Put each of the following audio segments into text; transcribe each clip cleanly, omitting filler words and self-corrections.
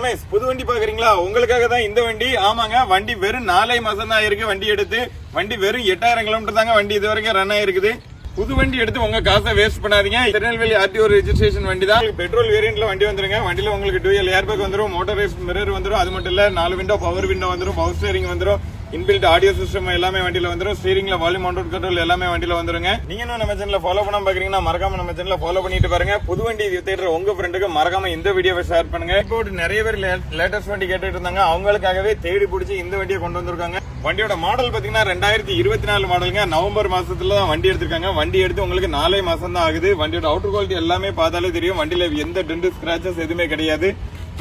Customise புது வண்டி பாக்குறீங்களா? உங்களுக்காக தான் இந்த வண்டி. ஆமாங்க, வண்டி வெறும் 4 மாசம் தான் ஆயிருக்கு வண்டி எடுத்து. வண்டி வெறும் 8000 கிலோமீட்டர் தாங்க வண்டி இது வரைக்கும் ரன் ஆயிருக்குது. புது வண்டி எடுத்து உங்க காசை வேஸ்ட் பண்ணாதீங்க. திருநெல்வேலி RTO ரெஜிஸ்ட்ரேஷன் வண்டி தான். பெட்ரோல் வேரியன்ட்ல வண்டி வந்துருங்க. வண்டியில உங்களுக்கு டூயல் ஏர்பேக் வந்துரும், மோட்டரைஸ் மிரர் வந்துரும். அது மட்டும் இல்ல 4 விண்டோ பவர் விண்டோ வந்துரும், பவர் ஸ்டீரிங் வந்துரும், இன்பில்ட் ஆடியோ சிஸ்டம் எல்லாமே வண்டியில வந்துரும். ஸ்டீரிங்ல வால்யூம் மவுண்டட் கண்ட்ரோல் எல்லாமே வண்டியில வந்துருங்க. நீங்க நம்ம சேனல்ல ஃபாலோ பண்ணாம பாக்குறீங்கன்னா மறக்காம நம்ம சேனல்ல ஃபாலோ பண்ணிட்டு பாருங்க. புது வண்டி தேடுற உங்க ஃப்ரெண்டுக்கு மறக்காம இந்த வீடியோவை ஷேர் பண்ணுங்க. இப்போ நிறைய பேர் லேட்டஸ்ட் வண்டி கேட்டுட்டு இருந்தாங்க. அவங்களுக்காகவே தேடி பிடிச்சி இந்த வண்டியை கொண்டு வந்திருக்காங்க. வண்டியோட மாடல் பாத்தீங்கன்னா 2024 மாடலுங்க. நவம்பர் மாசத்துல தான் வண்டி எடுத்திருக்காங்க. வண்டி எடுத்து உங்களுக்கு 4 மாசம் தான் ஆகுது. வண்டியோட அவுட்டர் குவாலிட்டி எல்லாமே பார்த்தாலே தெரியும். வண்டியில எந்த டென்ட் ஸ்கிராச்சஸ் எதுவுமே கிடையாது.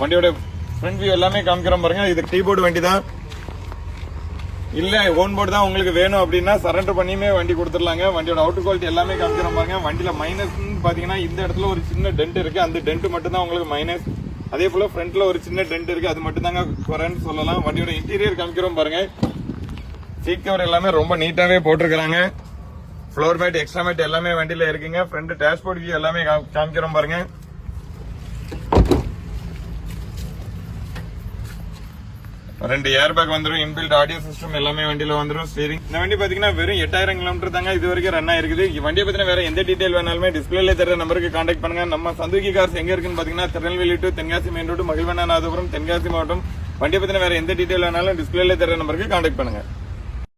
வண்டியோட ஃப்ரண்ட் வியூ எல்லாமே காமிக்கிறோம் பாருங்க. இது கீபோர்டு வண்டி தான். இல்ல ஓன் போர்டு தான் உங்களுக்கு வேணும் அப்படின்னா சரண்டர் பண்ணியுமே வண்டி கொடுத்துடலாங்க. வண்டியோட அவுட்டர் குவாலிட்டி எல்லாமே காமிக்கிறோம் பாருங்க. வண்டியில மைனஸ் பாத்தீங்கன்னா இந்த இடத்துல ஒரு சின்ன டென்ட் இருக்கு. அந்த டென்ட் மட்டும் தான் உங்களுக்கு மைனஸ். அதே போல ஃப்ரண்ட்ல ஒரு சின்ன டென்ட் இருக்கு. அது மட்டும் தாங்க குறைன்னு சொல்லலாம். வண்டியோட இன்டீரியர் காமிக்கிறோம் பாருங்க. சீட் கவர் எல்லாமே ரொம்ப நீட்டாவே போட்டிருக்காங்க. ஃப்ளோர் மேட், எக்ஸ்ட்ரா மேட் எல்லாமே வண்டியில இருக்குங்க. ஃப்ரண்ட் டேஷ்போர்ட் வியூ எல்லாமே காமிக்கிறோம் பாருங்க. ரெண்டு ஏர் பேக் வந்துடும், இன்பில்ட் ஆடியோ சிஸ்டம் எல்லாமே வண்டியில வந்துடும். ஸ்டீரிங். இந்த வண்டி பாத்தீங்கன்னா வெறும் 8000 கிலோமீட்டர் தாங்க இது வரைக்கும் ரன் ஆயிருக்குது. வண்டியை பத்தின வேற எந்த டீடைல் வேணாலுமே டிஸ்பிளேல தெரிய நம்பருக்கு கான்டாக்ட் பண்ணுங்க. நம்ம சந்துகி கார்ஸ் எங்க இருக்குன்னு பாத்தீங்கன்னா Tirunelveli to Tenkasi main road, Magizhvannanathapuram, Tenkasi மாவட்டம். வண்டியை பத்தின வேற எந்த டீடைல் வேணாலும் டிஸ்பிளேல தெரிய நம்பருக்கு கான்டாக்ட் பண்ணுங்க.